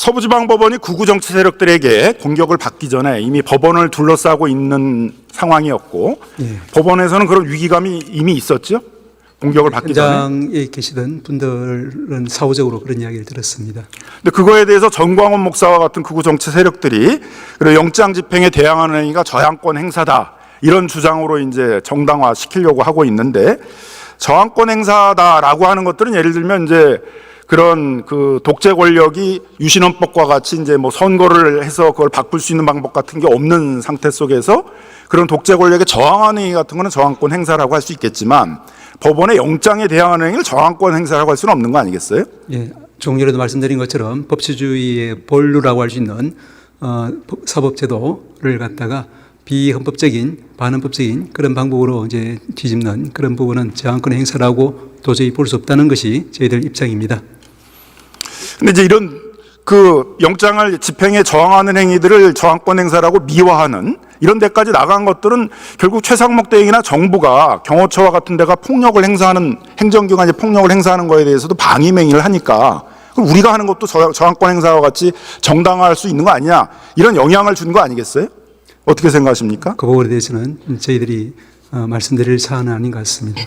서부지방법원이 극우 정치 세력들에게 공격을 받기 전에 이미 법원을 둘러싸고 있는 상황이었고 예. 법원에서는 그런 위기감이 이미 있었죠. 공격을 받기 전에. 현장에 계시던 분들은 사후적으로 그런 이야기를 들었습니다. 근데 그거에 대해서 정광훈 목사와 같은 극우 정치 세력들이 영장 집행에 대항하는 행위가 저항권 행사다 이런 주장으로 이제 정당화 시키려고 하고 있는데, 저항권 행사다라고 하는 것들은 예를 들면 이제 그런 그 독재 권력이 유신헌법과 같이 이제 뭐 선거를 해서 그걸 바꿀 수 있는 방법 같은 게 없는 상태 속에서 그런 독재 권력에 저항하는 행위 같은 거는 저항권 행사라고 할 수 있겠지만, 법원의 영장에 대항하는 행위를 저항권 행사라고 할 수는 없는 거 아니겠어요? 예, 조금 전에도 말씀드린 것처럼 법치주의의 본류라고 할 수 있는 사법제도를 갖다가 비헌법적인, 반헌법적인 그런 방법으로 이제 뒤집는 그런 부분은 저항권 행사라고 도저히 볼 수 없다는 것이 저희들 입장입니다. 근데 이제 이런 그 영장을 집행에 저항하는 행위들을 저항권 행사라고 미화하는 이런 데까지 나간 것들은 결국 최상목 대행이나 정부가 경호처와 같은 데가 폭력을 행사하는, 행정기관이 폭력을 행사하는 거에 대해서도 방임 행위를 하니까 그럼 우리가 하는 것도 저항권 행사와 같이 정당화할 수 있는 거 아니냐, 이런 영향을 준 거 아니겠어요? 어떻게 생각하십니까? 그 부분에 대해서는 저희들이 말씀드릴 사안은 아닌 것 같습니다.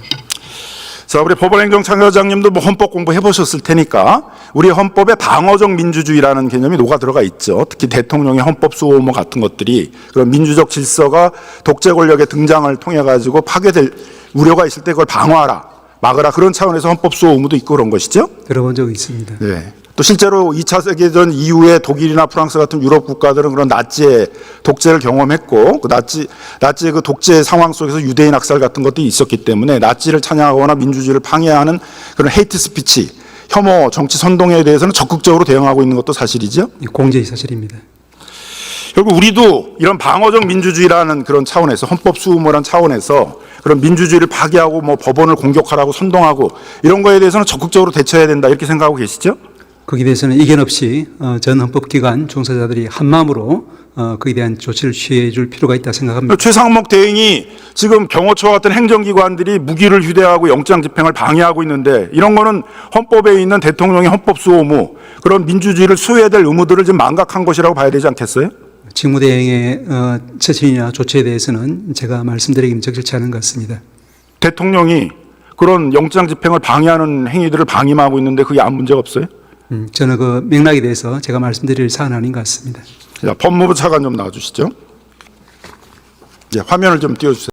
자, 우리 법원행정참여장님도 뭐 헌법 공부해 보셨을 테니까 우리 헌법에 방어적 민주주의라는 개념이 녹아 들어가 있죠. 특히 대통령의 헌법 수호모 같은 것들이 그런 민주적 질서가 독재 권력의 등장을 통해 가지고 파괴될 우려가 있을 때 그걸 방어하라, 막으라, 그런 차원에서 헌법 수호 의무도 있고 그런 것이죠. 들어본 적이 있습니다. 네. 또 실제로 2차 세계대전 이후에 독일이나 프랑스 같은 유럽 국가들은 그런 나치의 독재를 경험했고, 그 나치의 그 독재 상황 속에서 유대인 학살 같은 것도 있었기 때문에 나치를 찬양하거나 민주주의를 방해하는 그런 헤이트 스피치, 혐오, 정치 선동에 대해서는 적극적으로 대응하고 있는 것도 사실이죠. 공제의 사실입니다. 결국 우리도 이런 방어적 민주주의라는 그런 차원에서, 헌법 수호모라는 차원에서 그런 민주주의를 파괴하고 뭐 법원을 공격하라고 선동하고 이런 거에 대해서는 적극적으로 대처해야 된다, 이렇게 생각하고 계시죠? 거기에 대해서는 이견 없이 전 헌법기관 종사자들이 한마음으로 거기에 대한 조치를 취해 줄 필요가 있다 생각합니다. 최상목 대행이 지금 경호처와 같은 행정기관들이 무기를 휴대하고 영장 집행을 방해하고 있는데, 이런 거는 헌법에 있는 대통령의 헌법 수호 의무, 그런 민주주의를 수호해야 될 의무들을 좀 망각한 것이라고 봐야 되지 않겠어요? 직무대행의 처신이나 조치에 대해서는 제가 말씀드리기는 적절치 않은 것 같습니다. 대통령이 그런 영장 집행을 방해하는 행위들을 방임하고 있는데 그게 아무 문제가 없어요? 저는 그 맥락에 대해서 제가 말씀드릴 사안은 아닌 것 같습니다. 자, 법무부 차관 좀 나와주시죠. 예, 화면을 좀 띄워주세요.